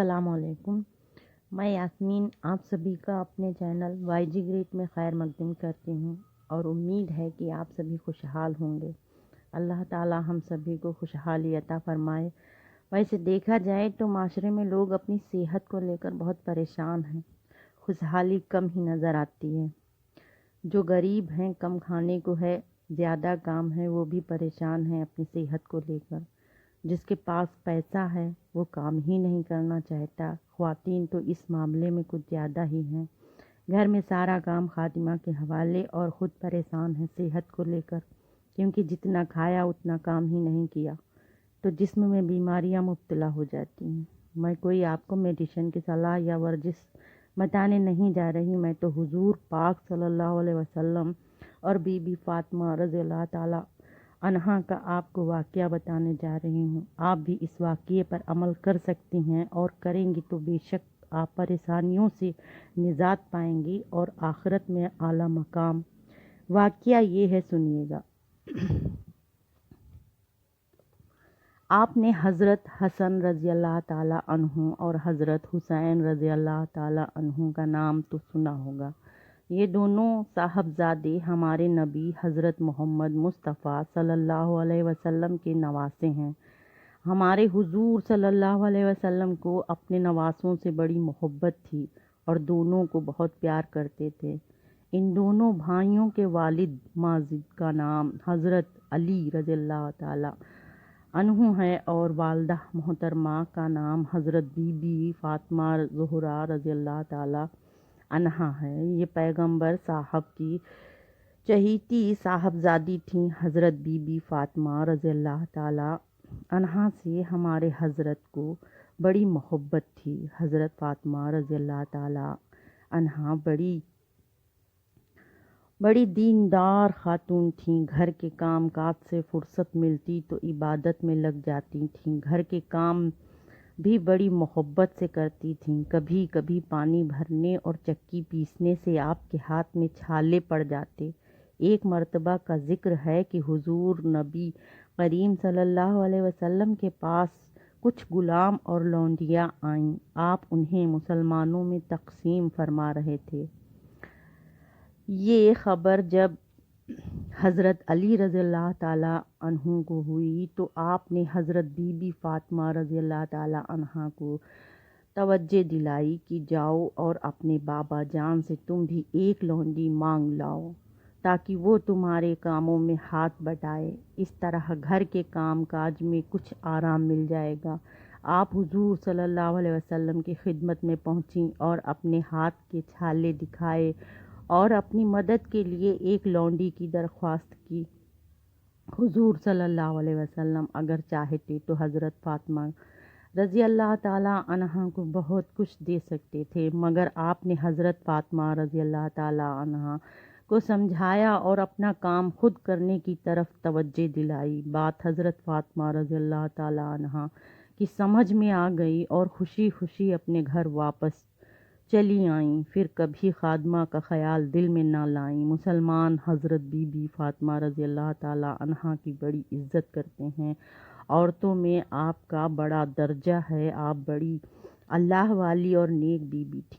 अस्सलाम वालेकुम। मैं यास्मीन आप सभी का अपने चैनल वाईजी ग्रेट में खैर मकदम करती हूँ और उम्मीद है कि आप सभी खुशहाल होंगे। अल्लाह ताला हम सभी को खुशहाली अता फरमाए। वैसे देखा जाए तो माशरे में लोग अपनी सेहत को लेकर बहुत परेशान हैं, खुशहाली कम ही नज़र आती है। जो गरीब हैं, कम खाने को है, ज़्यादा काम है, वो भी परेशान हैं अपनी सेहत को लेकर। जिसके पास पैसा है वो काम ही नहीं करना चाहता। ख्वातीन तो इस मामले में कुछ ज़्यादा ही हैं। घर में सारा काम खातिमा के हवाले और ख़ुद परेशान है सेहत को लेकर, क्योंकि जितना खाया उतना काम ही नहीं किया तो जिस्म में बीमारियां मुब्तला हो जाती हैं। मैं कोई आपको मेडिसिन की सलाह या वर्जिश बताने नहीं जा रही। मैं तो हुजूर पाक सल्लल्लाहु अलैहि वसल्लम और बीबी फातिमा रज़ियल्लाहु ताला अन्हा का आपको वाक़या बताने जा रही हूँ। आप भी इस वाक़ये पर अमल कर सकती हैं और करेंगी तो बेशक आप परेशानियों से निजात पाएंगी और आखिरत में आला मकाम। वाक़या ये है, सुनिएगा। आपने हज़रत हसन रज़ियल्लाहु ताला अन्हु और हज़रत हुसैन रज़ियल्लाहु ताला अन्हु का नाम तो सुना होगा। ये दोनों साहबजादे हमारे नबी हज़रत मोहम्मद मुस्तफ़ा सल्लल्लाहु अलैहि वसल्लम के नवासे हैं। हमारे हुजूर सल्लल्लाहु अलैहि वसल्लम को अपने नवासों से बड़ी मोहब्बत थी और दोनों को बहुत प्यार करते थे। इन दोनों भाइयों के वालिद माजिद का नाम हज़रत अली रज़ियल्लाहु ताला अन्हु है और वालदा मोहतरमा का नाम हज़रत बीबी फातिमा ज़ुहरा रज़ियल्लाहु ताला अन्हा है। ये पैगंबर साहब की चहीती साहबजादी थीं। हज़रत बीबी फातिमा रज़ियल्लाहु ताला अन्हा से हमारे हज़रत को बड़ी मोहब्बत थी। हज़रत फातिमा रज़ियल्लाहु ताला अन्हा बड़ी दीनदार खातून थीं। घर के काम काज से फुर्सत मिलती तो इबादत में लग जाती थीं। घर के काम भी बड़ी मोहब्बत से करती थीं। कभी कभी पानी भरने और चक्की पीसने से आपके हाथ में छाले पड़ जाते। एक मर्तबा का जिक्र है कि हुजूर नबी करीम सल्लल्लाहु अलैहि वसल्लम के पास कुछ गुलाम और लौंडियाँ आईं। आप उन्हें मुसलमानों में तकसीम फरमा रहे थे। ये खबर जब हज़रत अली रज़ियल्लाहु ताला अन्हु को हुई तो आपने हज़रत बीबी फातिमा रज़ियल्लाहु ताला अन्हा को तवज्जो दिलाई कि जाओ और अपने बाबा जान से तुम भी एक लौंडी मांग लाओ ताकि वो तुम्हारे कामों में हाथ बटाए। इस तरह घर के काम काज में कुछ आराम मिल जाएगा। आप हुजूर सल्लल्लाहु अलैहि वसल्लम की खिदमत में पहुंची और अपने हाथ के छाले दिखाए और अपनी मदद के लिए एक लौंडी की दरख्वास्त की। हुजूर सल्लल्लाहु अलैहि वसल्लम अगर चाहते तो हज़रत फातिमा रज़ियल्लाहु ताला अन्हा को बहुत कुछ दे सकते थे, मगर आपने हज़रत फातिमा रज़ियल्लाहु ताला अन्हा को समझाया और अपना काम खुद करने की तरफ तवज्जो दिलाई। बात हज़रत फातिमा रज़ियल्लाहु ताला अन्हा की समझ में आ गई और खुशी खुशी अपने घर वापस चली आईं। फिर कभी खादमा का ख्याल दिल में ना लाईं। मुसलमान हज़रत बीबी फातिमा रज़ियल्लाहु ताला अन्हा की बड़ी इज़्ज़त करते हैं। औरतों में आपका बड़ा दर्जा है। आप बड़ी अल्लाह वाली और नेक बीबी थी।